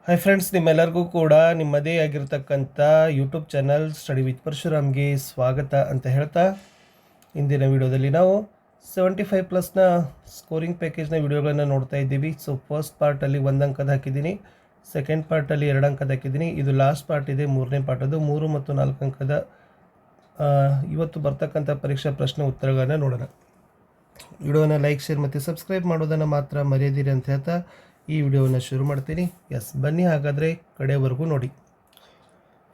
Hi friends, ನಿಮ್ಮೆಲ್ಲರಿಗೂ ಕೂಡ ನಿಮ್ಮದೇ ಆಗಿರ್ತಕ್ಕಂಥ ಯೂಟ್ಯೂಬ್ ಚಾನಲ್ ಸ್ಟಡಿ ವಿತ್ ಪರಶುರಾಮ್ಗೆ ಸ್ವಾಗತ ಅಂತ ಹೇಳ್ತಾ, ಇಂದಿನ ವಿಡಿಯೋದಲ್ಲಿ ನಾವು 75+ ಸ್ಕೋರಿಂಗ್ ಪ್ಯಾಕೇಜ್ನ ವಿಡಿಯೋಗಳನ್ನು ನೋಡ್ತಾ ಇದ್ದೀವಿ. ಸೊ ಫಸ್ಟ್ ಪಾರ್ಟಲ್ಲಿ 1 ಅಂಕದ ಹಾಕಿದ್ದೀನಿ, ಸೆಕೆಂಡ್ ಪಾರ್ಟಲ್ಲಿ 2 ಅಂಕದ ಹಾಕಿದ್ದೀನಿ. ಇದು ಲಾಸ್ಟ್ ಪಾರ್ಟ್ ಇದೆ, 3ನೇ ಪಾರ್ಟದು 3 ಮತ್ತು 4 ಅಂಕದ ಇವತ್ತು ಬರ್ತಕ್ಕಂಥ ಪರೀಕ್ಷಾ ಪ್ರಶ್ನೆ ಉತ್ತರಗಳನ್ನು ನೋಡೋಣ. ವಿಡಿಯೋನ ಲೈಕ್, ಶೇರ್ ಮತ್ತು ಸಬ್ಸ್ಕ್ರೈಬ್ ಮಾಡೋದನ್ನು ಮಾತ್ರ ಮರೆಯದಿರಿ ಅಂತ ಹೇಳ್ತಾ ಈ ವಿಡಿಯೋವನ್ನು ಶುರು ಮಾಡ್ತೀನಿ. ಬನ್ನಿ ಹಾಗಾದರೆ ಕಡೆಯವರೆಗೂ ನೋಡಿ.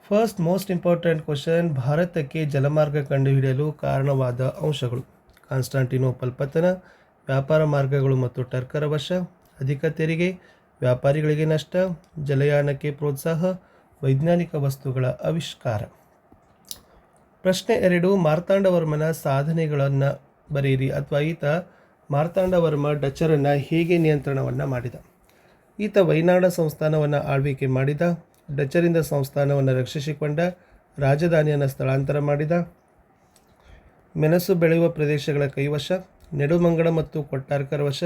ಫಸ್ಟ್ ಮೋಸ್ಟ್ ಇಂಪಾರ್ಟೆಂಟ್ ಕ್ವಶನ್, ಭಾರತಕ್ಕೆ ಜಲಮಾರ್ಗ ಕಂಡುಹಿಡಿಯಲು ಕಾರಣವಾದ ಅಂಶಗಳು. ಕಾನ್ಸ್ಟಾಂಟಿನೋಪಲ್ ಪತನ, ವ್ಯಾಪಾರ ಮಾರ್ಗಗಳು ಮತ್ತು ಟರ್ಕರ ವಶ, ಅಧಿಕ ತೆರಿಗೆ, ವ್ಯಾಪಾರಿಗಳಿಗೆ ನಷ್ಟ, ಜಲಯಾನಕ್ಕೆ ಪ್ರೋತ್ಸಾಹ, ವೈಜ್ಞಾನಿಕ ವಸ್ತುಗಳ ಆವಿಷ್ಕಾರ. ಪ್ರಶ್ನೆ 2, ಮಾರ್ತಾಂಡವರ್ಮನ ಸಾಧನೆಗಳನ್ನು ಬರೆಯಿರಿ. ಅಥವಾ ಈತ ಮಾರ್ತಾಂಡವರ್ಮ ಡಚ್ಚರನ್ನು ಹೇಗೆ ನಿಯಂತ್ರಣವನ್ನು ಮಾಡಿದ? ಈತ ವೈನಾಡ ಸಂಸ್ಥಾನವನ್ನು ಆಳ್ವಿಕೆ ಮಾಡಿದ, ಡಚ್ಚರಿಂದ ಸಂಸ್ಥಾನವನ್ನು ರಕ್ಷಿಸಿಕೊಂಡ, ರಾಜಧಾನಿಯನ್ನು ಸ್ಥಳಾಂತರ ಮಾಡಿದ, ಮೆಣಸು ಬೆಳೆಯುವ ಪ್ರದೇಶಗಳ ಕೈವಶ, ನೆಡುಮಂಗಡ ಮತ್ತು ಕೊಟ್ಟಾರ್ಕರ ವಶ,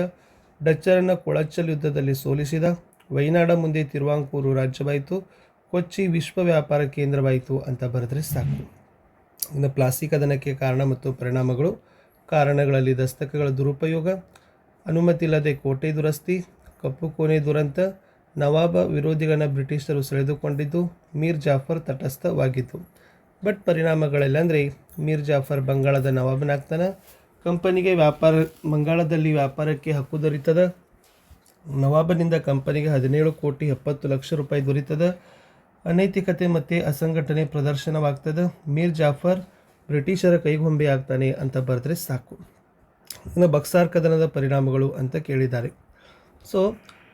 ಡಚ್ಚರನ್ನು ಕೊಳಚಲ್ ಯುದ್ಧದಲ್ಲಿ ಸೋಲಿಸಿದ, ವೈನಾಡ ಮುಂದೆ ತಿರುವಾಂಕೂರು ರಾಜ್ಯವಾಯಿತು, ಕೊಚ್ಚಿ ವಿಶ್ವ ವ್ಯಾಪಾರ ಕೇಂದ್ರವಾಯಿತು ಅಂತ ಬರೆದರೆ ಸಾಕು. ಇನ್ನು ಪ್ಲಾಸ್ಟಿಕ್ ಕದನಕ್ಕೆ ಕಾರಣ ಮತ್ತು ಪರಿಣಾಮಗಳು. ಕಾರಣಗಳಲ್ಲಿ ದಸ್ತಕಗಳ ದುರುಪಯೋಗ, ಅನುಮತಿ ಇಲ್ಲದೆ ಕೋಟೆ ದುರಸ್ತಿ, ಕಪ್ಪು ಕೋಣೆ ದುರಂತ, ನವಾಬ ವಿರೋಧಿಗಳನ್ನ ಬ್ರಿಟಿಷರು ಸೆಳೆದುಕೊಂಡಿದ್ದು, ಮೀರ್ ಜಾಫರ್ ತಟಸ್ಥವಾಗಿದ್ದು. ಬಟ್ ಪರಿಣಾಮಗಳೆಲ್ಲ ಅಂದರೆ ಮೀರ್ ಜಾಫರ್ ಬಂಗಾಳದ ನವಾಬನಾಗ್ತಾನೆ, ಕಂಪನಿಗೆ ಬಂಗಾಳದಲ್ಲಿ ವ್ಯಾಪಾರಕ್ಕೆ ಹಕ್ಕು ದೊರೀತದ, ನವಾಬನಿಂದ ಕಂಪನಿಗೆ 17 ಕೋಟಿ 70 ಲಕ್ಷ ರೂಪಾಯಿ ದೊರೀತದ, ಅನೈತಿಕತೆ ಮತ್ತು ಅಸಂಘಟನೆ ಪ್ರದರ್ಶನವಾಗ್ತದೆ, ಮೀರ್ ಜಾಫರ್ ಬ್ರಿಟಿಷರ ಕೈಗೊಂಬೆ ಆಗ್ತಾನೆ ಅಂತ ಬರೆದ್ರೆ ಸಾಕು. ಇನ್ನು ಬಕ್ಸಾರ್ ಕದನದ ಪರಿಣಾಮಗಳು ಅಂತ ಕೇಳಿದ್ದಾರೆ. ಸೊ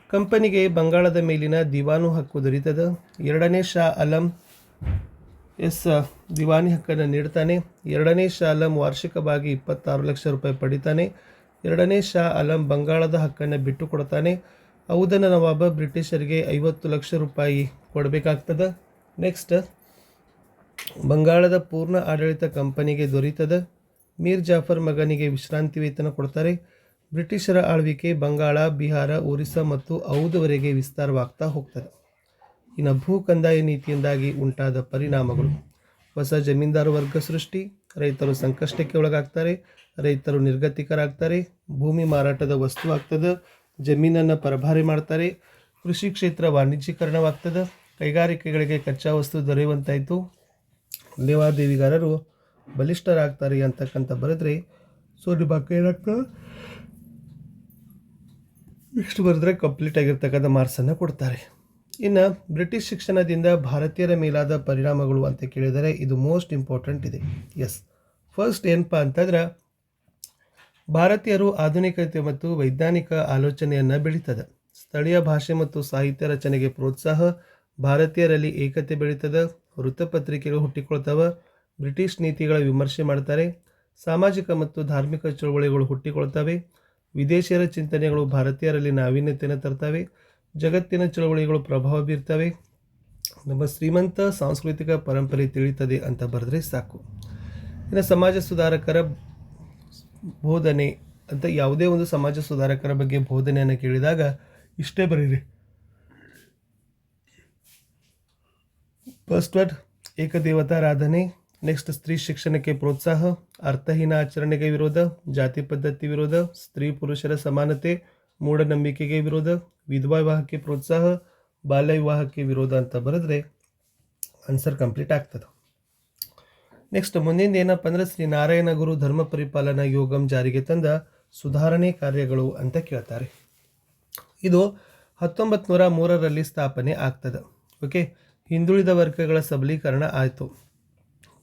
ಕಂಪನಿಗೆ ಬಂಗಾಳದ ಮೇಲಿನ ದಿವಾನು ಹಕ್ಕು ದೊರೀತದೆ, 2ನೇ ಶಾ ಆಲಂ ದಿವಾನಿ ಹಕ್ಕನ್ನು ನೀಡ್ತಾನೆ, 2ನೇ ಶಾ ಆಲಂ ವಾರ್ಷಿಕವಾಗಿ 26 ಲಕ್ಷ ರೂಪಾಯಿ ಪಡಿತಾನೆ, 2ನೇ ಶಾ ಆಲಂ ಬಂಗಾಳದ ಹಕ್ಕನ್ನು ಬಿಟ್ಟು ಕೊಡ್ತಾನೆ, ಔದನ ನವಾಬ ಬ್ರಿಟಿಷರಿಗೆ 50 ಲಕ್ಷ ರೂಪಾಯಿ ಕೊಡಬೇಕಾಗ್ತದೆ. ನೆಕ್ಸ್ಟ್ ಬಂಗಾಳದ ಪೂರ್ಣ ಆಡಳಿತ ಕಂಪನಿಗೆ ದೊರೀತದೆ, ಮೀರ್ ಜಾಫರ್ ಮಗನಿಗೆ ವಿಶ್ರಾಂತಿ ವೇತನ ಕೊಡ್ತಾರೆ, ಬ್ರಿಟಿಷರ ಆಳ್ವಿಕೆ ಬಂಗಾಳ, ಬಿಹಾರ, ಒರಿಸ್ಸಾ ಮತ್ತು ಔದವರೆಗೆ ವಿಸ್ತಾರವಾಗ್ತಾ ಹೋಗ್ತದೆ. ಇನ್ನು ಭೂ ಕಂದಾಯ ನೀತಿಯಿಂದಾಗಿ ಉಂಟಾದ ಪರಿಣಾಮಗಳು. ಹೊಸ ಜಮೀನ್ದಾರು ವರ್ಗ ಸೃಷ್ಟಿ, ರೈತರು ಸಂಕಷ್ಟಕ್ಕೆ ಒಳಗಾಗ್ತಾರೆ, ರೈತರು ನಿರ್ಗತಿಕರಾಗ್ತಾರೆ, ಭೂಮಿ ಮಾರಾಟದ ವಸ್ತು ಆಗ್ತದೆ, ಜಮೀನನ್ನು ಪರಭಾರೆ ಮಾಡ್ತಾರೆ, ಕೃಷಿ ಕ್ಷೇತ್ರ ವಾಣಿಜ್ಯೀಕರಣವಾಗ್ತದೆ, ಕೈಗಾರಿಕೆಗಳಿಗೆ ಕಚ್ಚಾ ವಸ್ತು ದೊರೆಯುವಂತಾಯಿತು, ಲೇವಾದೇವಿಗಾರರು ಬಲಿಷ್ಠರಾಗ್ತಾರೆ ಅಂತಕ್ಕಂಥ ಬರೆದ್ರೆ ಸೊ ನಿಮ್ಮ ಏನಾಗ್ತದೆ ಇಷ್ಟು ಬರೆದ್ರೆ ಕಂಪ್ಲೀಟ್ ಆಗಿರ್ತಕ್ಕಂಥ ಮಾರ್ಕ್ಸನ್ನು ಕೊಡ್ತಾರೆ. ಇನ್ನು ಬ್ರಿಟಿಷ್ ಶಿಕ್ಷಣದಿಂದ ಭಾರತೀಯರ ಮೇಲಾದ ಪರಿಣಾಮಗಳು ಅಂತ ಕೇಳಿದರೆ ಇದು ಮೋಸ್ಟ್ ಇಂಪಾರ್ಟೆಂಟ್ ಇದೆ. ಫಸ್ಟ್ ಏನಪ್ಪ ಅಂತಂದ್ರೆ ಭಾರತೀಯರು ಆಧುನಿಕತೆ ಮತ್ತು ವೈಜ್ಞಾನಿಕ ಆಲೋಚನೆಯನ್ನು ಬೆಳೀತದೆ, ಸ್ಥಳೀಯ ಭಾಷೆ ಮತ್ತು ಸಾಹಿತ್ಯ ರಚನೆಗೆ ಪ್ರೋತ್ಸಾಹ, ಭಾರತೀಯರಲ್ಲಿ ಏಕತೆ ಬೆಳೀತದೆ, ವೃತ್ತಪತ್ರಿಕೆಗಳು ಹುಟ್ಟಿಕೊಳ್ತವೆ, ಬ್ರಿಟಿಷ್ ನೀತಿಗಳ ವಿಮರ್ಶೆ ಮಾಡ್ತಾರೆ, ಸಾಮಾಜಿಕ ಮತ್ತು ಧಾರ್ಮಿಕ ಚಳುವಳಿಗಳು ಹುಟ್ಟಿಕೊಳ್ತವೆ, ವಿದೇಶಿಯರ ಚಿಂತನೆಗಳು ಭಾರತೀಯರಲ್ಲಿ ನಾವೀನ್ಯತೆಯನ್ನು ತರ್ತವೆ, ಜಗತ್ತಿನ ಚಳುವಳಿಗಳು ಪ್ರಭಾವ ಬೀರ್ತವೆ, ನಮ್ಮ ಶ್ರೀಮಂತ ಸಾಂಸ್ಕೃತಿಕ ಪರಂಪರೆ ತಿಳಿಯುತ್ತದೆ ಅಂತ ಬರೆದ್ರೆ ಸಾಕು. ಇನ್ನು ಸಮಾಜ ಸುಧಾರಕರ ಬೋಧನೆ ಅಂತ ಯಾವುದೇ ಒಂದು ಸಮಾಜ ಸುಧಾರಕರ ಬಗ್ಗೆ ಬೋಧನೆಯನ್ನು ಕೇಳಿದಾಗ ಇಷ್ಟೇ ಬರೀರಿ. ಫಸ್ಟ್ ವರ್ಡ್ ಏಕದೇವತಾರಾಧನೆ, ನೆಕ್ಸ್ಟ್ ಸ್ತ್ರೀ ಶಿಕ್ಷಣಕ್ಕೆ ಪ್ರೋತ್ಸಾಹ, ಅರ್ಥಹೀನ ಆಚರಣೆಗೆ ವಿರೋಧ, ಜಾತಿ ಪದ್ಧತಿ ವಿರೋಧ, ಸ್ತ್ರೀ ಪುರುಷರ ಸಮಾನತೆ, ಮೂಢನಂಬಿಕೆಗೆ ವಿರೋಧ, ವಿಧವಾ ವಿವಾಹಕ್ಕೆ ಪ್ರೋತ್ಸಾಹ, ಬಾಲ್ಯ ವಿವಾಹಕ್ಕೆ ವಿರೋಧ ಅಂತ ಬರೆದ್ರೆ ಆನ್ಸರ್ ಕಂಪ್ಲೀಟ್ ಆಗ್ತದೆ. ನೆಕ್ಸ್ಟ್ ಮುಂದಿನ ಏನಪ್ಪ ಅಂದರೆ ಶ್ರೀ ನಾರಾಯಣ ಗುರು ಧರ್ಮ ಪರಿಪಾಲನಾ ಯೋಗಂ ಜಾರಿಗೆ ತಂದ ಸುಧಾರಣೆ ಕಾರ್ಯಗಳು ಅಂತ ಕೇಳ್ತಾರೆ. ಇದು 1903ರಲ್ಲಿ ಸ್ಥಾಪನೆ ಆಗ್ತದೆ. ಓಕೆ, ಹಿಂದುಳಿದ ವರ್ಗಗಳ ಸಬಲೀಕರಣ ಆಯಿತು,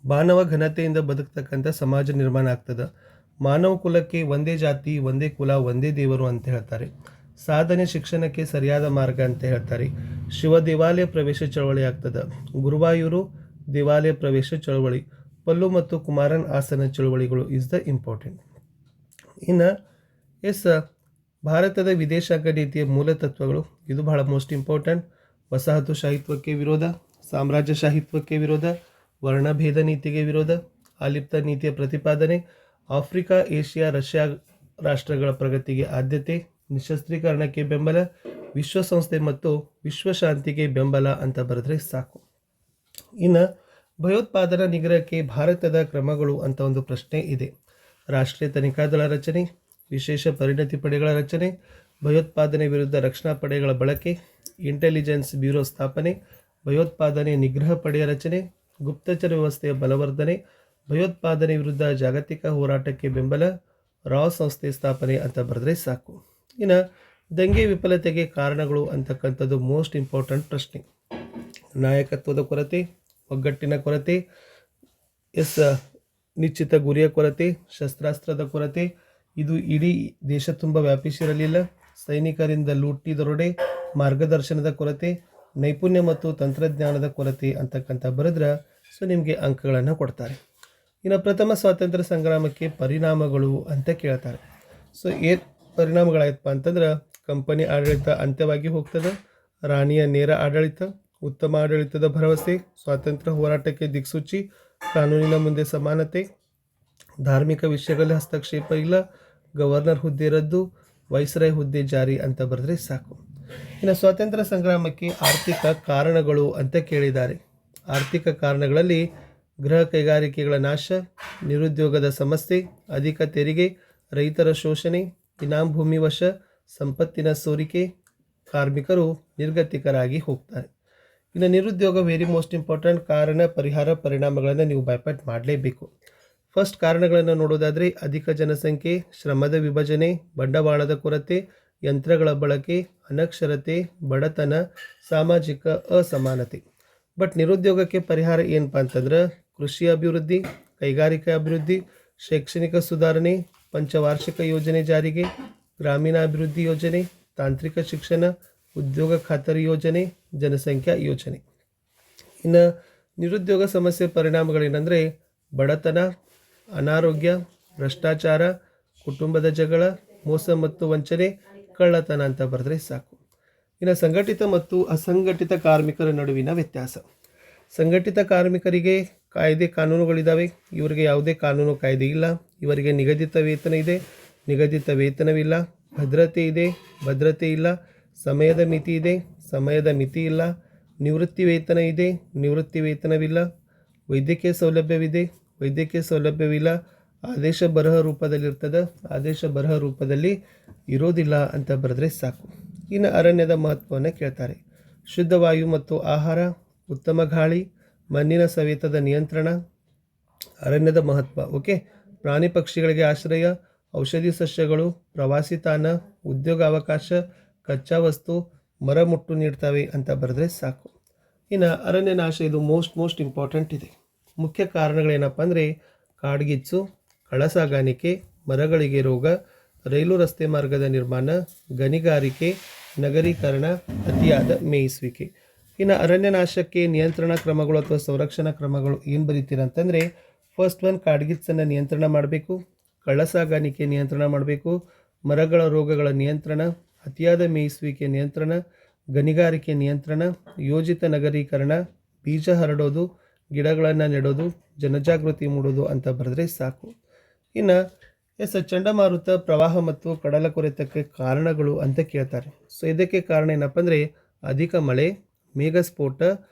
ಮಾನವ ಘನತೆಯಿಂದ ಬದುಕ್ತಕ್ಕಂಥ ಸಮಾಜ ನಿರ್ಮಾಣ ಆಗ್ತದೆ, ಮಾನವ ಕುಲಕ್ಕೆ ಒಂದೇ ಜಾತಿ ಒಂದೇ ಕುಲ ಒಂದೇ ದೇವರು ಅಂತ ಹೇಳ್ತಾರೆ, ಸಾಧನೆ ಶಿಕ್ಷಣಕ್ಕೆ ಸರಿಯಾದ ಮಾರ್ಗ ಅಂತ ಹೇಳ್ತಾರೆ, ಶಿವ ದೇವಾಲಯ ಪ್ರವೇಶ ಚಳವಳಿ ಆಗ್ತದೆ, ಗುರುವಾಯೂರು ದೇವಾಲಯ ಪ್ರವೇಶ ಚಳವಳಿ, ಪಲ್ಲು ಮತ್ತು ಕುಮಾರನ್ ಆಸನ ಚಳವಳಿಗಳು ಇಸ್ ದ ಇಂಪಾರ್ಟೆಂಟ್. ಇನ್ನು ಭಾರತದ ವಿದೇಶಾಂಗ ನೀತಿಯ ಮೂಲತತ್ವಗಳು, ಇದು ಬಹಳ ಮೋಸ್ಟ್ ಇಂಪಾರ್ಟೆಂಟ್. ವಸಾಹತುಶಾಹಿತ್ವಕ್ಕೆ ವಿರೋಧ, ಸಾಮ್ರಾಜ್ಯಶಾಹಿತ್ವಕ್ಕೆ ವಿರೋಧ, ವರ್ಣಭೇದ ನೀತಿಗೆ ವಿರೋಧ, ಆಲಿಪ್ತ ನೀತಿಯ ಪ್ರತಿಪಾದನೆ, ಆಫ್ರಿಕಾ, ಏಷ್ಯಾ, ರಷ್ಯಾ ರಾಷ್ಟ್ರಗಳ ಪ್ರಗತಿಗೆ ಆದ್ಯತೆ, ನಿಶಸ್ತ್ರೀಕರಣಕ್ಕೆ ಬೆಂಬಲ, ವಿಶ್ವಸಂಸ್ಥೆ ಮತ್ತು ವಿಶ್ವಶಾಂತಿಗೆ ಬೆಂಬಲ ಅಂತ ಬರೆದ್ರೆ ಸಾಕು. ಇನ್ನು ಭಯೋತ್ಪಾದನಾ ನಿಗ್ರಹಕ್ಕೆ ಭಾರತದ ಕ್ರಮಗಳು ಅಂತ ಒಂದು ಪ್ರಶ್ನೆ ಇದೆ. ರಾಷ್ಟ್ರೀಯ ತನಿಖಾ ದಳ ರಚನೆ, ವಿಶೇಷ ಪರಿಣತಿ ಪಡೆಗಳ ರಚನೆ, ಭಯೋತ್ಪಾದನೆ ವಿರುದ್ಧ ರಕ್ಷಣಾ ಪಡೆಗಳ ಬಳಕೆ, ಇಂಟೆಲಿಜೆನ್ಸ್ ಬ್ಯೂರೋ ಸ್ಥಾಪನೆ, ಭಯೋತ್ಪಾದನೆ ನಿಗ್ರಹ ಪಡೆಯ ರಚನೆ, ಗುಪ್ತಚರ ವ್ಯವಸ್ಥೆಯ ಬಲವರ್ಧನೆ, ಭಯೋತ್ಪಾದನೆ ವಿರುದ್ಧ ಜಾಗತಿಕ ಹೋರಾಟಕ್ಕೆ ಬೆಂಬಲ, ರಾ ಸಂಸ್ಥೆ ಸ್ಥಾಪನೆ ಅಂತ ಬರೆದ್ರೆ ಸಾಕು. ಇನ್ನು ದಂಗೆ ವಿಫಲತೆಗೆ ಕಾರಣಗಳು ಅಂತಕ್ಕಂಥದ್ದು ಮೋಸ್ಟ್ ಇಂಪಾರ್ಟೆಂಟ್ ಪ್ರಶ್ನೆ. ನಾಯಕತ್ವದ ಕೊರತೆ, ಒಗ್ಗಟ್ಟಿನ ಕೊರತೆ, ನಿಶ್ಚಿತ ಗುರಿಯ ಕೊರತೆ, ಶಸ್ತ್ರಾಸ್ತ್ರದ ಕೊರತೆ, ಇದು ಇಡೀ ದೇಶ ತುಂಬ ವ್ಯಾಪಿಸಿರಲಿಲ್ಲ, ಸೈನಿಕರಿಂದ ಲೂಟಿ ದರೋಡೆ, ಮಾರ್ಗದರ್ಶನದ ಕೊರತೆ, ನೈಪುಣ್ಯ ಮತ್ತು ತಂತ್ರಜ್ಞಾನದ ಕೊರತೆ ಅಂತಕ್ಕಂಥ ಬರೆದ್ರೆ ನಿಮಗೆ ಅಂಕಗಳನ್ನು ಕೊಡ್ತಾರೆ. ಇನ್ನು ಪ್ರಥಮ ಸ್ವಾತಂತ್ರ್ಯ ಸಂಗ್ರಾಮಕ್ಕೆ ಪರಿಣಾಮಗಳು ಅಂತ ಕೇಳ್ತಾರೆ. ಏನು ಪರಿಣಾಮಗಳಾಯ್ತಪ್ಪ ಅಂತಂದ್ರೆ ಕಂಪನಿ ಆಡಳಿತ ಅಂತ್ಯವಾಗಿ ಹೋಗ್ತದೆ, ರಾಣಿಯ ನೇರ ಆಡಳಿತ, ಉತ್ತಮ ಆಡಳಿತದ ಭರವಸೆ, ಸ್ವಾತಂತ್ರ್ಯ ಹೋರಾಟಕ್ಕೆ ದಿಕ್ಸೂಚಿ, ಕಾನೂನಿನ ಮುಂದೆ ಸಮಾನತೆ, ಧಾರ್ಮಿಕ ವಿಷಯಗಳಲ್ಲಿ ಹಸ್ತಕ್ಷೇಪ ಇಲ್ಲ, ಗವರ್ನರ್ ಹುದ್ದೆ ರದ್ದು, ವೈಸ್ರಾಯ್ ಹುದ್ದೆ ಜಾರಿ ಅಂತ ಬರೆದ್ರೆ ಸಾಕು. ಇನ್ನು ಸ್ವಾತಂತ್ರ್ಯ ಸಂಗ್ರಾಮಕ್ಕೆ ಆರ್ಥಿಕ ಕಾರಣಗಳು ಅಂತ ಕೇಳಿದ್ದಾರೆ. ಆರ್ಥಿಕ ಕಾರಣಗಳಲ್ಲಿ ಗೃಹ ಕೈಗಾರಿಕೆಗಳ ನಾಶ, ನಿರುದ್ಯೋಗದ ಸಮಸ್ಯೆ, ಅಧಿಕ ತೆರಿಗೆ, ರೈತರ ಶೋಷಣೆ, ಇನಾಮ್ ಭೂಮಿ ವಶ, ಸಂಪತ್ತಿನ ಸೋರಿಕೆ, ಕಾರ್ಮಿಕರು ನಿರ್ಗತಿಕರಾಗಿ ಹೋಗ್ತಾರೆ. ಇನ್ನು ನಿರುದ್ಯೋಗ ವೆರಿ ಮೋಸ್ಟ್ ಇಂಪಾರ್ಟೆಂಟ್. ಕಾರಣ, ಪರಿಹಾರ, ಪರಿಣಾಮಗಳನ್ನು ನೀವು ಬೈಪಾಟ್ ಮಾಡಲೇಬೇಕು. ಫಸ್ಟ್ ಕಾರಣಗಳನ್ನು ನೋಡೋದಾದರೆ ಅಧಿಕ ಜನಸಂಖ್ಯೆ, ಶ್ರಮದ ವಿಭಜನೆ, ಬಂಡವಾಳದ ಕೊರತೆ, ಯಂತ್ರಗಳ ಬಳಕೆ, ಅನಕ್ಷರತೆ, ಬಡತನ, ಸಾಮಾಜಿಕ ಅಸಮಾನತೆ. ಬಟ್ ನಿರುದ್ಯೋಗಕ್ಕೆ ಪರಿಹಾರ ಏನಪ್ಪ ಅಂತಂದ್ರೆ ಕೃಷಿ ಅಭಿವೃದ್ಧಿ, ಕೈಗಾರಿಕಾ ಅಭಿವೃದ್ಧಿ, ಶೈಕ್ಷಣಿಕ ಸುಧಾರಣೆ, ಪಂಚವಾರ್ಷಿಕ ಯೋಜನೆ ಜಾರಿಗೆ, ಗ್ರಾಮೀಣಾಭಿವೃದ್ಧಿ ಯೋಜನೆ, ತಾಂತ್ರಿಕ ಶಿಕ್ಷಣ, ಉದ್ಯೋಗ ಖಾತರಿ ಯೋಜನೆ, ಜನಸಂಖ್ಯಾ ಯೋಜನೆ. ಇನ್ನು ನಿರುದ್ಯೋಗ ಸಮಸ್ಯೆ ಪರಿಣಾಮಗಳೇನೆಂದರೆ ಬಡತನ, ಅನಾರೋಗ್ಯ, ಭ್ರಷ್ಟಾಚಾರ, ಕುಟುಂಬದ ಜಗಳ, ಮೋಸ ಮತ್ತು ವಂಚನೆ, ಕಳ್ಳತನ ಅಂತ ಬರೆದ್ರೆ ಸಾಕು. ಇನ್ನು ಸಂಘಟಿತ ಮತ್ತು ಅಸಂಘಟಿತ ಕಾರ್ಮಿಕರ ನಡುವಿನ ವ್ಯತ್ಯಾಸ. ಸಂಘಟಿತ ಕಾರ್ಮಿಕರಿಗೆ ಕಾಯ್ದೆ ಕಾನೂನುಗಳಿದ್ದಾವೆ, ಇವರಿಗೆ ಯಾವುದೇ ಕಾನೂನು ಕಾಯ್ದೆ ಇಲ್ಲ. ಇವರಿಗೆ ನಿಗದಿತ ವೇತನ ಇದೆ, ನಿಗದಿತ ವೇತನವಿಲ್ಲ, ಭದ್ರತೆ ಇದೆ, ಭದ್ರತೆ ಇಲ್ಲ, ಸಮಯದ ಮಿತಿ ಇದೆ, ಸಮಯದ ಮಿತಿ ಇಲ್ಲ, ನಿವೃತ್ತಿ ವೇತನ ಇದೆ, ನಿವೃತ್ತಿ ವೇತನವಿಲ್ಲ, ವೈದ್ಯಕೀಯ ಸೌಲಭ್ಯವಿದೆ, ವೈದ್ಯಕೀಯ ಸೌಲಭ್ಯವಿಲ್ಲ, ಆದೇಶ ಬರಹ ರೂಪದಲ್ಲಿರ್ತದೆ, ಆದೇಶ ಬರಹ ರೂಪದಲ್ಲಿ ಇರೋದಿಲ್ಲ ಅಂತ ಬರೆದ್ರೆ ಸಾಕು. ಇನ್ನು ಅರಣ್ಯದ ಮಹತ್ವವನ್ನು ಕೇಳ್ತಾರೆ. ಶುದ್ಧ ವಾಯು ಮತ್ತು ಆಹಾರ, ಉತ್ತಮ ಗಾಳಿ, ಮಣ್ಣಿನ ಸವೆತದ ನಿಯಂತ್ರಣ, ಅರಣ್ಯದ ಮಹತ್ವ. ಓಕೆ, ಪ್ರಾಣಿ ಪಕ್ಷಿಗಳಿಗೆ ಆಶ್ರಯ, ಔಷಧಿ ಸಸ್ಯಗಳು, ಪ್ರವಾಸಿ ತಾಣ, ಉದ್ಯೋಗ ಅವಕಾಶ, ಕಚ್ಚಾ ವಸ್ತು, ಮರ ಮುಟ್ಟು ನೀಡ್ತವೆ ಅಂತ ಬರೆದ್ರೆ ಸಾಕು. ಇನ್ನು ಅರಣ್ಯ ನಾಶ ಇದು ಮೋಸ್ಟ್ ಇಂಪಾರ್ಟೆಂಟ್ ಇದೆ. ಮುಖ್ಯ ಕಾರಣಗಳೇನಪ್ಪ ಅಂದರೆ ಕಾಡ್ಗಿಚ್ಚು, ಕಳಸಾಗಾಣಿಕೆ, ಮರಗಳಿಗೆ ರೋಗ, ರೈಲು ರಸ್ತೆ ಮಾರ್ಗದ ನಿರ್ಮಾಣ, ಗಣಿಗಾರಿಕೆ, ನಗರೀಕರಣ, ಅತಿಯಾದ ಮೇಯಿಸುವಿಕೆ. ಇನ್ನು ಅರಣ್ಯ ನಾಶಕ್ಕೆ ನಿಯಂತ್ರಣ ಕ್ರಮಗಳು ಅಥವಾ ಸಂರಕ್ಷಣಾ ಕ್ರಮಗಳು ಏನು ಬರೀತೀರಂತಂದರೆ ಫಸ್ಟ್ ಒನ್, ಕಾಡ್ಗಿಚ್ಚನ್ನು ನಿಯಂತ್ರಣ ಮಾಡಬೇಕು, ಕಳ್ಳಸಾಗಾಣಿಕೆ ನಿಯಂತ್ರಣ ಮಾಡಬೇಕು, ಮರಗಳ ರೋಗಗಳ ನಿಯಂತ್ರಣ, ಅತಿಯಾದ ಮೇಯಿಸುವಿಕೆ ನಿಯಂತ್ರಣ, ಗಣಿಗಾರಿಕೆ ನಿಯಂತ್ರಣ, ಯೋಜಿತ ನಗರೀಕರಣ, ಬೀಜ ಹರಡೋದು, ಗಿಡಗಳನ್ನು ನೆಡೋದು, ಜನಜಾಗೃತಿ ಮೂಡೋದು ಅಂತ ಬರೆದ್ರೆ ಸಾಕು. ಇನ್ನು ಚಂಡಮಾರುತ, ಪ್ರವಾಹ ಮತ್ತು ಕಡಲ ಕೊರೆತಕ್ಕೆ ಕಾರಣಗಳು ಅಂತ ಕೇಳ್ತಾರೆ. ಇದಕ್ಕೆ ಕಾರಣ ಏನಪ್ಪ ಅಂದರೆ ಅಧಿಕ ಮಳೆ, ಮೇಘಸ್ಫೋಟ,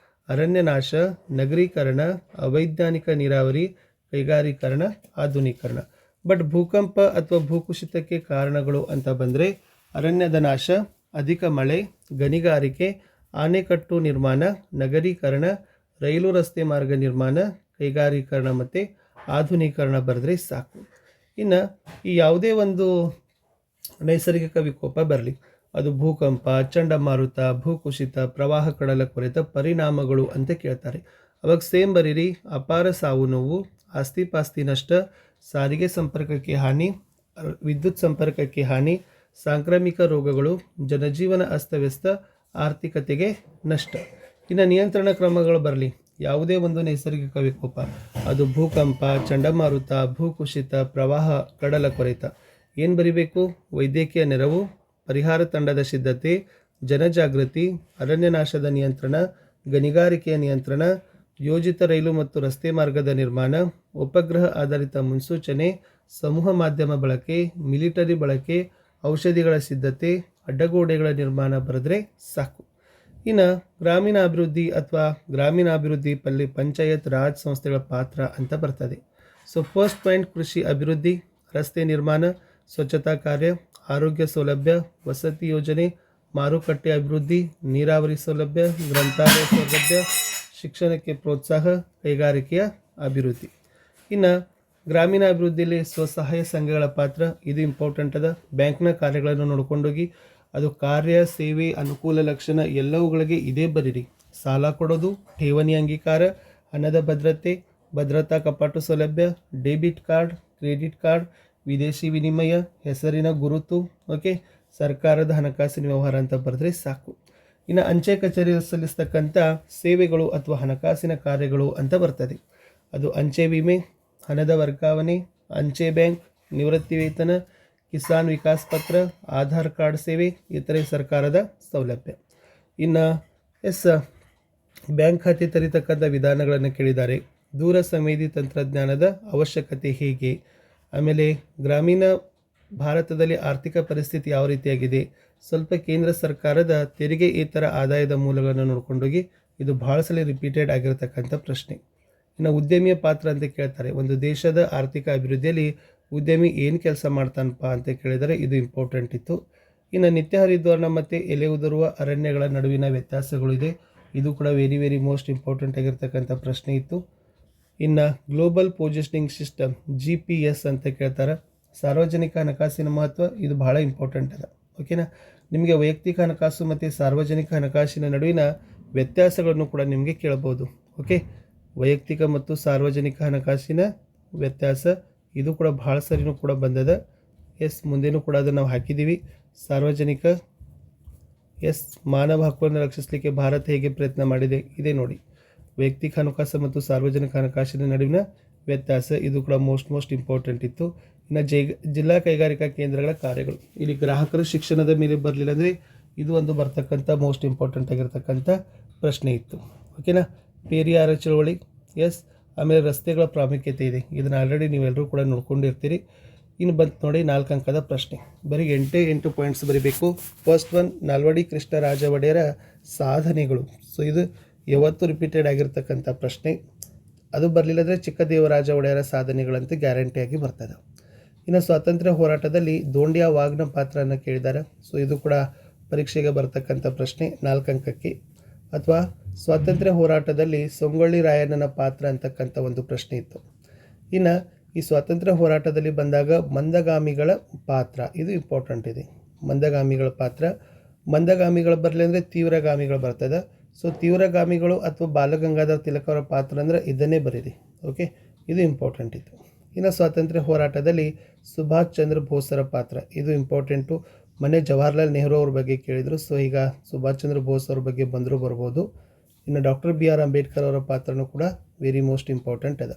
ಅರಣ್ಯ ನಾಶ, ನಗರೀಕರಣ, ಅವೈಜ್ಞಾನಿಕ ನೀರಾವರಿ, ಕೈಗಾರೀಕರಣ, ಆಧುನೀಕರಣ. ಬಟ್ ಭೂಕಂಪ ಅಥವಾ ಭೂಕುಸಿತಕ್ಕೆ ಕಾರಣಗಳು ಅಂತ ಬಂದರೆ ಅರಣ್ಯದ ನಾಶ, ಅಧಿಕ ಮಳೆ, ಗಣಿಗಾರಿಕೆ, ಆಣೆಕಟ್ಟು ನಿರ್ಮಾಣ, ನಗರೀಕರಣ, ರೈಲು ರಸ್ತೆ ಮಾರ್ಗ ನಿರ್ಮಾಣ, ಕೈಗಾರೀಕರಣ ಮತ್ತು ಆಧುನೀಕರಣ ಬರೆದ್ರೆ ಸಾಕು. ಇನ್ನು ಈ ಯಾವುದೇ ಒಂದು ನೈಸರ್ಗಿಕ ವಿಕೋಪ ಬರಲಿ, ಅದು ಭೂಕಂಪ, ಚಂಡಮಾರುತ, ಭೂಕುಸಿತ, ಪ್ರವಾಹ, ಕಡಲ ಕೊರೆತ ಪರಿಣಾಮಗಳು ಅಂತ ಕೇಳ್ತಾರೆ. ಅವಾಗ ಸೇಮ್ ಬರೀರಿ. ಅಪಾರ ಸಾವು ನೋವು, ಆಸ್ತಿ ಪಾಸ್ತಿ ನಷ್ಟ, ಸಾರಿಗೆ ಸಂಪರ್ಕಕ್ಕೆ ಹಾನಿ, ವಿದ್ಯುತ್ ಸಂಪರ್ಕಕ್ಕೆ ಹಾನಿ, ಸಾಂಕ್ರಾಮಿಕ ರೋಗಗಳು, ಜನಜೀವನ ಅಸ್ತವ್ಯಸ್ತ, ಆರ್ಥಿಕತೆಗೆ ನಷ್ಟ. ಇನ್ನು ನಿಯಂತ್ರಣ ಕ್ರಮಗಳು ಬರಲಿ. ಯಾವುದೇ ಒಂದು ನೈಸರ್ಗಿಕ ವಿಕೋಪ, ಅದು ಭೂಕಂಪ, ಚಂಡಮಾರುತ, ಭೂಕುಸಿತ, ಪ್ರವಾಹ, ಕಡಲ ಕೊರೆತ, ಏನು ಬರಿಬೇಕು? ವೈದ್ಯಕೀಯ ನೆರವು, ಪರಿಹಾರ ತಂಡದ ಸಿದ್ಧತೆ, ಜನಜಾಗೃತಿ, ಅರಣ್ಯ ನಾಶದ ನಿಯಂತ್ರಣ, ಗಣಿಗಾರಿಕೆಯ ನಿಯಂತ್ರಣ, ಯೋಜಿತ ರೈಲು ಮತ್ತು ರಸ್ತೆ ಮಾರ್ಗದ ನಿರ್ಮಾಣ, ಉಪಗ್ರಹ ಆಧಾರಿತ ಮುನ್ಸೂಚನೆ, ಸಮೂಹ ಮಾಧ್ಯಮ ಬಳಕೆ, ಮಿಲಿಟರಿ ಬಳಕೆ, ಔಷಧಿಗಳ ಸಿದ್ಧತೆ, ಅಡ್ಡಗೋಡೆಗಳ ನಿರ್ಮಾಣ ಬರೆದ್ರೆ ಸಾಕು. ಇನ್ನು ಗ್ರಾಮೀಣಾಭಿವೃದ್ಧಿ ಅಥವಾ ಗ್ರಾಮೀಣಾಭಿವೃದ್ಧಿ ಪಂಚಾಯತ್ ರಾಜ್ ಸಂಸ್ಥೆಗಳ ಪಾತ್ರ ಅಂತ ಬರ್ತದೆ. ಸೊ ಫಸ್ಟ್ ಪಾಯಿಂಟ್ ಕೃಷಿ ಅಭಿವೃದ್ಧಿ, ರಸ್ತೆ ನಿರ್ಮಾಣ, ಸ್ವಚ್ಛತಾ ಕಾರ್ಯ, ಆರೋಗ್ಯ ಸೌಲಭ್ಯ, ವಸತಿ ಯೋಜನೆ, ಮಾರುಕಟ್ಟೆ ಅಭಿವೃದ್ಧಿ, ನೀರಾವರಿ ಸೌಲಭ್ಯ, ಗ್ರಂಥಾಲಯ ಸೌಲಭ್ಯ, ಶಿಕ್ಷಣಕ್ಕೆ ಪ್ರೋತ್ಸಾಹ, ಕೈಗಾರಿಕೆಯ ಅಭಿವೃದ್ಧಿ. ಇನ್ನು ಗ್ರಾಮೀಣ ಅಭಿವೃದ್ಧಿಯಲ್ಲಿ ಸ್ವಸಹಾಯ ಸಂಘಗಳ ಪಾತ್ರ ಇದು ಇಂಪಾರ್ಟೆಂಟ್ ಅದ. ಬ್ಯಾಂಕ್ನ ಕಾರ್ಯಗಳನ್ನು ನೋಡ್ಕೊಂಡೋಗಿ ಅದು ಕಾರ್ಯ, ಸೇವೆ, ಅನುಕೂಲ, ಲಕ್ಷಣ ಎಲ್ಲವುಗಳಿಗೆ ಇದೇ ಬರೀರಿ. ಸಾಲ ಕೊಡೋದು, ಠೇವಣಿ ಅಂಗೀಕಾರ, ಹಣದ ಭದ್ರತೆ, ಭದ್ರತಾ ಕಪಾಟು ಸೌಲಭ್ಯ, ಡೆಬಿಟ್ ಕಾರ್ಡ್, ಕ್ರೆಡಿಟ್ ಕಾರ್ಡ್, ವಿದೇಶಿ ವಿನಿಮಯ, ಹೆಸರಿನ ಗುರುತು, ಓಕೆ, ಸರ್ಕಾರದ ಹಣಕಾಸಿನ ವ್ಯವಹಾರ ಅಂತ ಬರೆದ್ರೆ ಸಾಕು. ಇನ್ನು ಅಂಚೆ ಕಚೇರಿ ಸಲ್ಲಿಸ್ತಕ್ಕಂಥ ಸೇವೆಗಳು ಅಥವಾ ಹಣಕಾಸಿನ ಕಾರ್ಯಗಳು ಅಂತ ಬರ್ತದೆ. ಅದು ಅಂಚೆ ವಿಮೆ, ಹಣದ ವರ್ಗಾವಣೆ, ಅಂಚೆ ಬ್ಯಾಂಕ್, ನಿವೃತ್ತಿ ವೇತನ, ಕಿಸಾನ್ ವಿಕಾಸ್ ಪತ್ರ, ಆಧಾರ್ ಕಾರ್ಡ್ ಸೇವೆ, ಇತರೆ ಸರ್ಕಾರದ ಸೌಲಭ್ಯ. ಇನ್ನು ಬ್ಯಾಂಕ್ ಖಾತೆ ತೆರೀತಕ್ಕಂಥ ವಿಧಾನಗಳನ್ನು ಕೇಳಿದ್ದಾರೆ. ದೂರ ಸಂವೇದಿ ತಂತ್ರಜ್ಞಾನದ ಅವಶ್ಯಕತೆ ಹೇಗೆ, ಆಮೇಲೆ ಗ್ರಾಮೀಣ ಭಾರತದಲ್ಲಿ ಆರ್ಥಿಕ ಪರಿಸ್ಥಿತಿ ಯಾವ ರೀತಿಯಾಗಿದೆ, ಸ್ವಲ್ಪ ಕೇಂದ್ರ ಸರ್ಕಾರದ ತೆರಿಗೆಯೇತರ ಆದಾಯದ ಮೂಲಗಳನ್ನು ನೋಡ್ಕೊಂಡೋಗಿ ಇದು ಭಾಳ ಸಲ ರಿಪೀಟೆಡ್ ಆಗಿರತಕ್ಕಂಥ ಪ್ರಶ್ನೆ. ಇನ್ನು ಉದ್ಯಮಿಯ ಪಾತ್ರ ಅಂತ ಕೇಳ್ತಾರೆ. ಒಂದು ದೇಶದ ಆರ್ಥಿಕ ಅಭಿವೃದ್ಧಿಯಲ್ಲಿ ಉದ್ಯಮಿ ಏನು ಕೆಲಸ ಮಾಡ್ತಾನಪ್ಪ ಅಂತ ಕೇಳಿದರೆ ಇದು ಇಂಪಾರ್ಟೆಂಟ್ ಇತ್ತು. ಇನ್ನು ನಿತ್ಯ ಹರಿದ್ವರ್ಣ ಮತ್ತು ಎಲೆ ಉದುರುವ ಅರಣ್ಯಗಳ ನಡುವಿನ ವ್ಯತ್ಯಾಸಗಳು ಇದೆ, ಇದು ಕೂಡ ವೆರಿ ಮೋಸ್ಟ್ ಇಂಪಾರ್ಟೆಂಟ್ ಆಗಿರ್ತಕ್ಕಂಥ ಪ್ರಶ್ನೆ ಇತ್ತು. ಇನ್ನು ಗ್ಲೋಬಲ್ ಪೊಸಿಷನಿಂಗ್ ಸಿಸ್ಟಮ್ GPS ಅಂತ ಕೇಳ್ತಾರೆ. ಸಾರ್ವಜನಿಕ ಹಣಕಾಸಿನ ಮಹತ್ವ ಇದು ಭಾಳ ಇಂಪಾರ್ಟೆಂಟ್ ಅದ. ಓಕೆನಾ, ನಿಮಗೆ ವೈಯಕ್ತಿಕ ಹಣಕಾಸು ಮತ್ತು ಸಾರ್ವಜನಿಕ ಹಣಕಾಸಿನ ನಡುವಿನ ವ್ಯತ್ಯಾಸಗಳನ್ನು ಕೂಡ ನಿಮಗೆ ಕೇಳಬಹುದು. ಓಕೆ, ವೈಯಕ್ತಿಕ ಮತ್ತು ಸಾರ್ವಜನಿಕ ಹಣಕಾಸಿನ ವ್ಯತ್ಯಾಸ ಇದು ಕೂಡ ಭಾಳ ಸರಿನೂ ಕೂಡ ಬಂದದ. ಮುಂದೇನೂ ಕೂಡ ಅದನ್ನು ನಾವು ಹಾಕಿದ್ದೀವಿ. ಸಾರ್ವಜನಿಕ ಮಾನವ ಹಕ್ಕುಗಳನ್ನು ರಕ್ಷಿಸಲಿಕ್ಕೆ ಭಾರತ ಹೇಗೆ ಪ್ರಯತ್ನ ಮಾಡಿದೆ ಇದೆ ನೋಡಿ. ವೈಯಕ್ತಿಕ ಹಣಕಾಸು ಮತ್ತು ಸಾರ್ವಜನಿಕ ಹಣಕಾಸಿನ ನಡುವಿನ ವ್ಯತ್ಯಾಸ ಇದು ಕೂಡ ಮೋಸ್ಟ್ ಇಂಪಾರ್ಟೆಂಟ್ ಇತ್ತು. ಇನ್ನು ಜಿಲ್ಲಾ ಕೈಗಾರಿಕಾ ಕೇಂದ್ರಗಳ ಕಾರ್ಯಗಳು, ಇಲ್ಲಿ ಗ್ರಾಹಕರು ಶಿಕ್ಷಣದ ಮೇಲೆ ಬರಲಿಲ್ಲ ಅಂದರೆ ಇದು ಒಂದು ಬರ್ತಕ್ಕಂಥ ಮೋಸ್ಟ್ ಇಂಪಾರ್ಟೆಂಟ್ ಆಗಿರ್ತಕ್ಕಂಥ ಪ್ರಶ್ನೆ ಇತ್ತು. ಓಕೆನಾ, ಪೇರಿಯಾರ ಚಳವಳಿ, ಆಮೇಲೆ ರಸ್ತೆಗಳ ಪ್ರಾಮುಖ್ಯತೆ ಇದೆ, ಇದನ್ನು ಆಲ್ರೆಡಿ ನೀವೆಲ್ಲರೂ ಕೂಡ ನೋಡ್ಕೊಂಡಿರ್ತೀರಿ. ಇನ್ನು ಬಂತು ನೋಡಿ 4 ಅಂಕದ ಪ್ರಶ್ನೆ, ಬರೀ 8 ಪಾಯಿಂಟ್ಸ್ ಬರೀಬೇಕು. ಫಸ್ಟ್ ಒನ್, ನಾಲ್ವಡಿ ಕೃಷ್ಣರಾಜ ಒಡೆಯರ ಸಾಧನೆಗಳು. ಸೊ ಇದು ಯಾವತ್ತೂ ರಿಪೀಟೆಡ್ ಆಗಿರ್ತಕ್ಕಂಥ ಪ್ರಶ್ನೆ. ಅದು ಬರಲಿಲ್ಲಂದರೆ ಚಿಕ್ಕದೇವರಾಜ ಒಡೆಯರ ಸಾಧನೆಗಳಂತ ಗ್ಯಾರಂಟಿಯಾಗಿ ಬರ್ತದೆ. ಇನ್ನು ಸ್ವಾತಂತ್ರ್ಯ ಹೋರಾಟದಲ್ಲಿ ದೋಂಡಿಯಾ ವಾಗ್ನ ಪಾತ್ರನ ಕೇಳಿದ್ದಾರೆ. ಸೊ ಇದು ಕೂಡ ಪರೀಕ್ಷೆಗೆ ಬರ್ತಕ್ಕಂಥ ಪ್ರಶ್ನೆ 4 ಅಂಕಕ್ಕೆ. ಅಥವಾ ಸ್ವಾತಂತ್ರ್ಯ ಹೋರಾಟದಲ್ಲಿ ಸಂಗೊಳ್ಳಿ ರಾಯಣ್ಣನ ಪಾತ್ರ ಅಂತಕ್ಕಂಥ ಒಂದು ಪ್ರಶ್ನೆ ಇತ್ತು. ಇನ್ನು ಈ ಸ್ವಾತಂತ್ರ್ಯ ಹೋರಾಟದಲ್ಲಿ ಬಂದಾಗ ಮಂದಗಾಮಿಗಳ ಪಾತ್ರ ಇದು ಇಂಪಾರ್ಟೆಂಟ್ ಇದೆ. ಮಂದಗಾಮಿಗಳ ಪಾತ್ರ, ಮಂದಗಾಮಿಗಳು ಬರಲಿ ಅಂದರೆ ತೀವ್ರಗಾಮಿಗಳು ಬರ್ತದೆ. ಸೊ ತೀವ್ರಗಾಮಿಗಳು ಅಥವಾ ಬಾಲಗಂಗಾಧರ ತಿಲಕ್ ಅವರ ಪಾತ್ರ ಅಂದರೆ ಇದನ್ನೇ ಬರೀರಿ. ಓಕೆ, ಇದು ಇಂಪಾರ್ಟೆಂಟ್ ಇತ್ತು. ಇನ್ನು ಸ್ವಾತಂತ್ರ್ಯ ಹೋರಾಟದಲ್ಲಿ ಸುಭಾಷ್ ಚಂದ್ರ ಬೋಸರ ಪಾತ್ರ ಇದು ಇಂಪಾರ್ಟೆಂಟು. ಮೊನ್ನೆ ಜವಾಹರ್ಲಾಲ್ ನೆಹರು ಅವ್ರ ಬಗ್ಗೆ ಕೇಳಿದರು. ಸೊ ಈಗ ಸುಭಾಷ್ ಚಂದ್ರ ಬೋಸ್ ಅವ್ರ ಬಗ್ಗೆ ಬಂದರೂ ಬರ್ಬೋದು. ಇನ್ನು ಡಾಕ್ಟರ್ BR ಅಂಬೇಡ್ಕರ್ ಅವರ ಪಾತ್ರನೂ ಕೂಡ ವೆರಿ ಮೋಸ್ಟ್ ಇಂಪಾರ್ಟೆಂಟ್ ಅದ.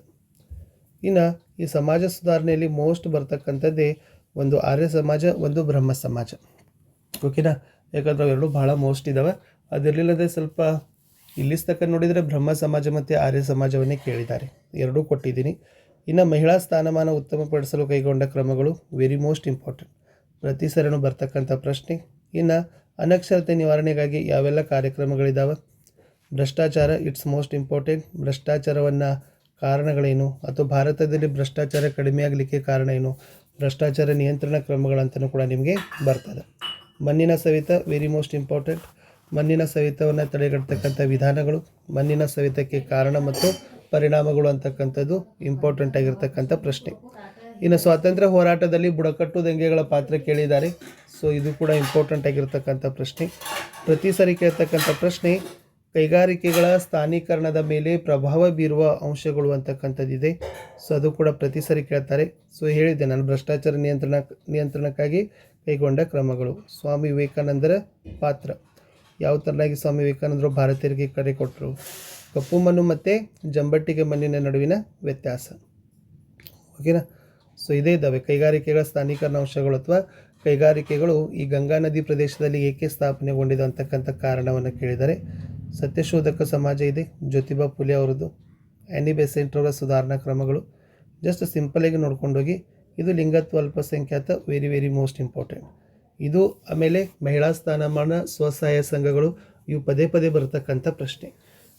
ಇನ್ನು ಈ ಸಮಾಜ ಸುಧಾರಣೆಯಲ್ಲಿ ಮೋಸ್ಟ್ ಬರ್ತಕ್ಕಂಥದ್ದೇ ಒಂದು ಆರ್ಯ ಸಮಾಜ, ಒಂದು ಬ್ರಹ್ಮ ಸಮಾಜ. ಓಕೆನಾ, ಯಾಕಂದ್ರೆ ಅವೆರಡು ಭಾಳ ಮೋಸ್ಟ್ ಇದ್ದಾವೆ. ಅದಿರಲಿಲ್ಲದೆ ಸ್ವಲ್ಪ ಇಲ್ಲಿಸ್ತಕ್ಕ ನೋಡಿದರೆ ಬ್ರಹ್ಮ ಸಮಾಜ ಮತ್ತು ಆರ್ಯ ಸಮಾಜವನ್ನೇ ಕೇಳಿದ್ದಾರೆ, ಎರಡೂ ಕೊಟ್ಟಿದ್ದೀನಿ. ಇನ್ನು ಮಹಿಳಾ ಸ್ಥಾನಮಾನ ಉತ್ತಮಪಡಿಸಲು ಕೈಗೊಂಡ ಕ್ರಮಗಳು ವೆರಿ ಮೋಸ್ಟ್ ಇಂಪಾರ್ಟೆಂಟ್, ಪ್ರತಿ ಸರಿನೂ ಬರ್ತಕ್ಕಂಥ ಪ್ರಶ್ನೆ. ಇನ್ನು ಅನಕ್ಷರತೆ ನಿವಾರಣೆಗಾಗಿ ಯಾವೆಲ್ಲ ಕಾರ್ಯಕ್ರಮಗಳಿದ್ದಾವೆ. ಭ್ರಷ್ಟಾಚಾರ ಇಟ್ಸ್ ಮೋಸ್ಟ್ ಇಂಪಾರ್ಟೆಂಟ್. ಭ್ರಷ್ಟಾಚಾರವನ್ನು ಕಾರಣಗಳೇನು, ಅಥವಾ ಭಾರತದಲ್ಲಿ ಭ್ರಷ್ಟಾಚಾರ ಕಡಿಮೆ ಆಗಲಿಕ್ಕೆ ಕಾರಣ ಏನು, ಭ್ರಷ್ಟಾಚಾರ ನಿಯಂತ್ರಣ ಕ್ರಮಗಳಂತಲೂ ಕೂಡ ನಿಮಗೆ ಬರ್ತದೆ. ಮಣ್ಣಿನ ಸವೆತ ವೆರಿ ಮೋಸ್ಟ್ ಇಂಪಾರ್ಟೆಂಟ್. ಮಣ್ಣಿನ ಸವೆತವನ್ನು ತಡೆಗಟ್ಟತಕ್ಕಂಥ ವಿಧಾನಗಳು, ಮಣ್ಣಿನ ಸವೆತಕ್ಕೆ ಕಾರಣ ಮತ್ತು ಪರಿಣಾಮಗಳು ಅಂತಕ್ಕಂಥದ್ದು ಇಂಪಾರ್ಟೆಂಟ್ ಆಗಿರ್ತಕ್ಕಂಥ ಪ್ರಶ್ನೆ. ಇನ್ನು ಸ್ವಾತಂತ್ರ್ಯ ಹೋರಾಟದಲ್ಲಿ ಬುಡಕಟ್ಟು ದಂಗೆಗಳ ಪಾತ್ರ ಕೇಳಿದ್ದಾರೆ. ಸೊ ಇದು ಕೂಡ ಇಂಪಾರ್ಟೆಂಟ್ ಆಗಿರ್ತಕ್ಕಂಥ ಪ್ರಶ್ನೆ. ಪ್ರತಿ ಸರಿ ಕೇಳ್ತಕ್ಕಂಥ ಪ್ರಶ್ನೆ ಕೈಗಾರಿಕೆಗಳ ಸ್ಥಾನೀಕರಣದ ಮೇಲೆ ಪ್ರಭಾವ ಬೀರುವ ಅಂಶಗಳು ಅಂತಕ್ಕಂಥದ್ದಿದೆ. ಸೊ ಅದು ಕೂಡ ಪ್ರತಿ ಸರಿ ಕೇಳ್ತಾರೆ. ಸೊ ಹೇಳಿದ್ದೆ ನಾನು, ಭ್ರಷ್ಟಾಚಾರ ನಿಯಂತ್ರಣಕ್ಕಾಗಿ ಕೈಗೊಂಡ ಕ್ರಮಗಳು. ಸ್ವಾಮಿ ವಿವೇಕಾನಂದರ ಪಾತ್ರ, ಯಾವ ಥರನಾಗಿ ಸ್ವಾಮಿ ವಿವೇಕಾನಂದರು ಭಾರತೀಯರಿಗೆ ಕರೆ ಕೊಟ್ಟರು. ಕಪ್ಪು ಮಣ್ಣು ಮತ್ತು ಜಂಬಟ್ಟಿಗೆ ಮಣ್ಣಿನ ನಡುವಿನ ವ್ಯತ್ಯಾಸ. ಓಕೆನಾ, ಸೊ ಇದೇ ಇದ್ದಾವೆ ಕೈಗಾರಿಕೆಗಳ ಸ್ಥಾನೀಕರಣ ಅಂಶಗಳು ಅಥವಾ ಕೈಗಾರಿಕೆಗಳು ಈ ಗಂಗಾ ನದಿ ಪ್ರದೇಶದಲ್ಲಿ ಏಕೆ ಸ್ಥಾಪನೆಗೊಂಡಿದೆ ಅಂತಕ್ಕಂಥ ಕಾರಣವನ್ನು ಕೇಳಿದ್ದಾರೆ. ಸತ್ಯಶೋಧಕ ಸಮಾಜ ಇದೆ, ಜ್ಯೋತಿಬಾ ಫುಲೆ ಅವರದ್ದು. ಆ್ಯನಿ ಬೆಸೆಂಟ್ ಅವರ ಸುಧಾರಣಾ ಕ್ರಮಗಳು. ಜಸ್ಟ್ ಸಿಂಪಲಾಗಿ ನೋಡ್ಕೊಂಡೋಗಿ. ಇದು ಲಿಂಗತ್ವ ಅಲ್ಪಸಂಖ್ಯಾತ ವೆರಿ ಮೋಸ್ಟ್ ಇಂಪಾರ್ಟೆಂಟ್. ಇದು ಆಮೇಲೆ ಮಹಿಳಾ ಸ್ಥಾನಮಾನ, ಸ್ವಸಹಾಯ ಸಂಘಗಳು, ಇವು ಪದೇ ಪದೇ ಬರ್ತಕ್ಕಂಥ ಪ್ರಶ್ನೆ.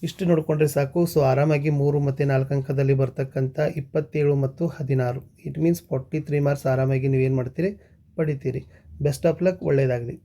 ಇಷ್ಟು ನೋಡಿಕೊಂಡ್ರೆ ಸಾಕು. ಸೊ ಆರಾಮಾಗಿ 3 ಮತ್ತು 4 ಅಂಕದಲ್ಲಿ ಬರ್ತಕ್ಕಂಥ 27 ಮತ್ತು 16, ಇಟ್ ಮೀನ್ಸ್ 43 ಮಾರ್ಕ್ಸ್ ಆರಾಮಾಗಿ ನೀವೇನು ಮಾಡ್ತೀರಿ, ಪಡಿತೀರಿ. ಬೆಸ್ಟ್ ಆಫ್ ಲಕ್, ಒಳ್ಳೆಯದಾಗಲಿ.